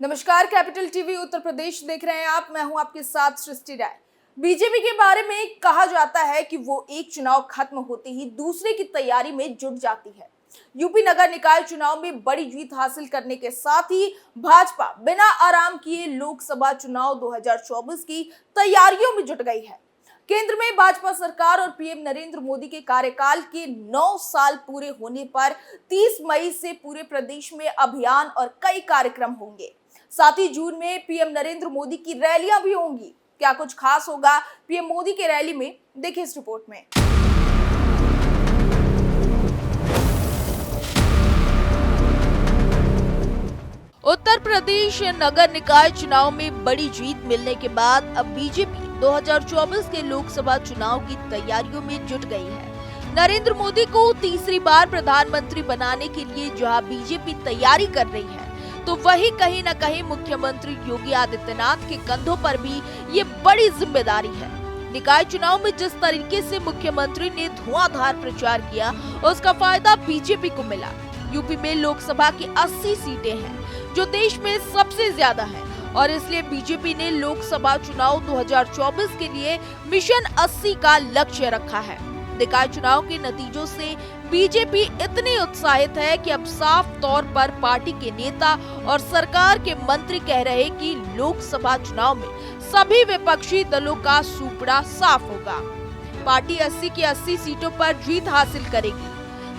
नमस्कार, capital TV Uttar Pradesh देख रहे हैं आप। मैं हूं आपके साथ सृष्टि राय। बीजेपी के बारे में कहा जाता है कि वो एक चुनाव खत्म होते ही दूसरे की तैयारी में जुट जाती है। यूपी नगर निकाय चुनाव में बड़ी जीत हासिल करने के साथ ही भाजपा बिना आराम किए लोकसभा चुनाव 2024 की तैयारियों में जुट गई है। केंद्र में भाजपा सरकार और पीएम नरेंद्र मोदी के कार्यकाल के 9 साल पूरे होने पर 30 मई से पूरे प्रदेश में अभियान और कई कार्यक्रम होंगे। साथ ही जून में पीएम नरेंद्र मोदी की रैलियां भी होंगी। क्या कुछ खास होगा पीएम मोदी की रैली में, देखिए इस रिपोर्ट में। उत्तर प्रदेश नगर निकाय चुनाव में बड़ी जीत मिलने के बाद अब बीजेपी 2024 के लोकसभा चुनाव की तैयारियों में जुट गई है। नरेंद्र मोदी को तीसरी बार प्रधानमंत्री बनाने के लिए जहां बीजेपी तैयारी कर रही है, तो वही कहीं न कहीं मुख्यमंत्री योगी आदित्यनाथ के कंधों पर भी ये बड़ी जिम्मेदारी है। निकाय चुनाव में जिस तरीके से मुख्यमंत्री ने धुआंधार प्रचार किया, उसका फायदा बीजेपी को मिला। यूपी में लोकसभा की 80 सीटें हैं, जो देश में सबसे ज्यादा है, और इसलिए बीजेपी ने लोकसभा चुनाव 2024 के लिए मिशन 80 का लक्ष्य रखा है। निकाय चुनाव के नतीजों से बीजेपी इतनी उत्साहित है कि अब साफ तौर पर पार्टी के नेता और सरकार के मंत्री कह रहे हैं कि लोकसभा चुनाव में सभी विपक्षी दलों का सूपड़ा साफ होगा। पार्टी 80 की 80 सीटों पर जीत हासिल करेगी।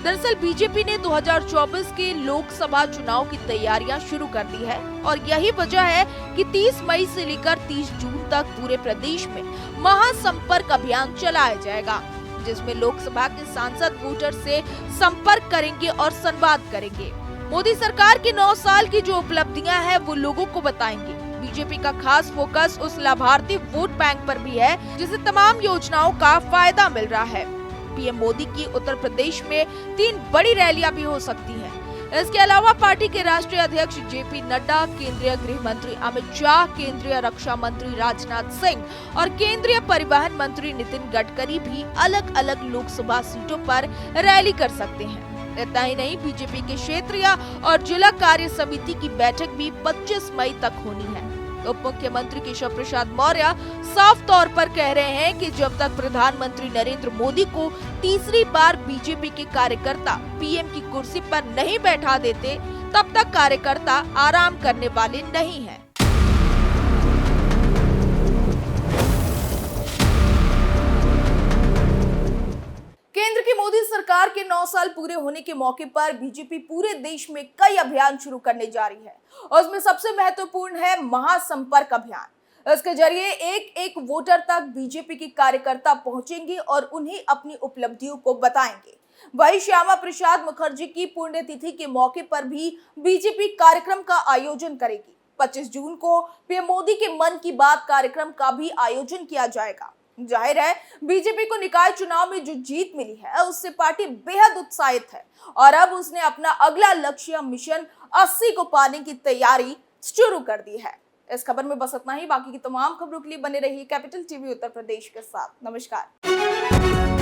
दरअसल बीजेपी ने 2024 के लोकसभा चुनाव की तैयारियां शुरू कर दी है, और यही वजह है कि 30 मई से लेकर 30 जून तक पूरे प्रदेश में महासंपर्क अभियान चलाया जाएगा, जिसमें लोकसभा के सांसद वोटर से संपर्क करेंगे और संवाद करेंगे। मोदी सरकार के 9 साल की जो उपलब्धियां हैं वो लोगों को बताएंगे। बीजेपी का खास फोकस उस लाभार्थी वोट बैंक पर भी है जिसे तमाम योजनाओं का फायदा मिल रहा है। पीएम मोदी की उत्तर प्रदेश में 3 बड़ी रैलियां भी हो सकती हैं। इसके अलावा पार्टी के राष्ट्रीय अध्यक्ष जेपी नड्डा, केंद्रीय गृह मंत्री अमित शाह, केंद्रीय रक्षा मंत्री राजनाथ सिंह और केंद्रीय परिवहन मंत्री नितिन गडकरी भी अलग अलग लोकसभा सीटों पर रैली कर सकते हैं। इतना ही नहीं, बीजेपी के क्षेत्रीय और जिला कार्य समिति की बैठक भी 25 मई तक होनी है। उप मुख्यमंत्री केशव प्रसाद मौर्य साफ तौर पर कह रहे हैं कि जब तक प्रधानमंत्री नरेंद्र मोदी को तीसरी बार बीजेपी के कार्यकर्ता पीएम की कुर्सी पर नहीं बैठा देते, तब तक कार्यकर्ता आराम करने वाले नहीं हैं। केंद्र की मोदी सरकार के 9 साल पूरे होने के मौके पर बीजेपी पूरे देश में कई अभियान शुरू करने जा रही है, और उसमें सबसे महत्वपूर्ण है महासंपर्क अभियान। इसके जरिए एक एक वोटर तक बीजेपी के कार्यकर्ता पहुंचेंगे और उन्हें अपनी उपलब्धियों को बताएंगे। वहीं श्यामा प्रसाद मुखर्जी की पुण्यतिथि के मौके पर भी बीजेपी कार्यक्रम का आयोजन करेगी। 25 जून को पीएम मोदी के मन की बात कार्यक्रम का भी आयोजन किया जाएगा। जाहिर है, बीजेपी को निकाय चुनाव में जो जीत मिली है उससे पार्टी बेहद उत्साहित है, और अब उसने अपना अगला लक्ष्य मिशन 80 को पाने की तैयारी शुरू कर दी है। इस खबर में बस इतना ही। बाकी की तमाम खबरों के लिए बने रहिए कैपिटल टीवी उत्तर प्रदेश के साथ। नमस्कार।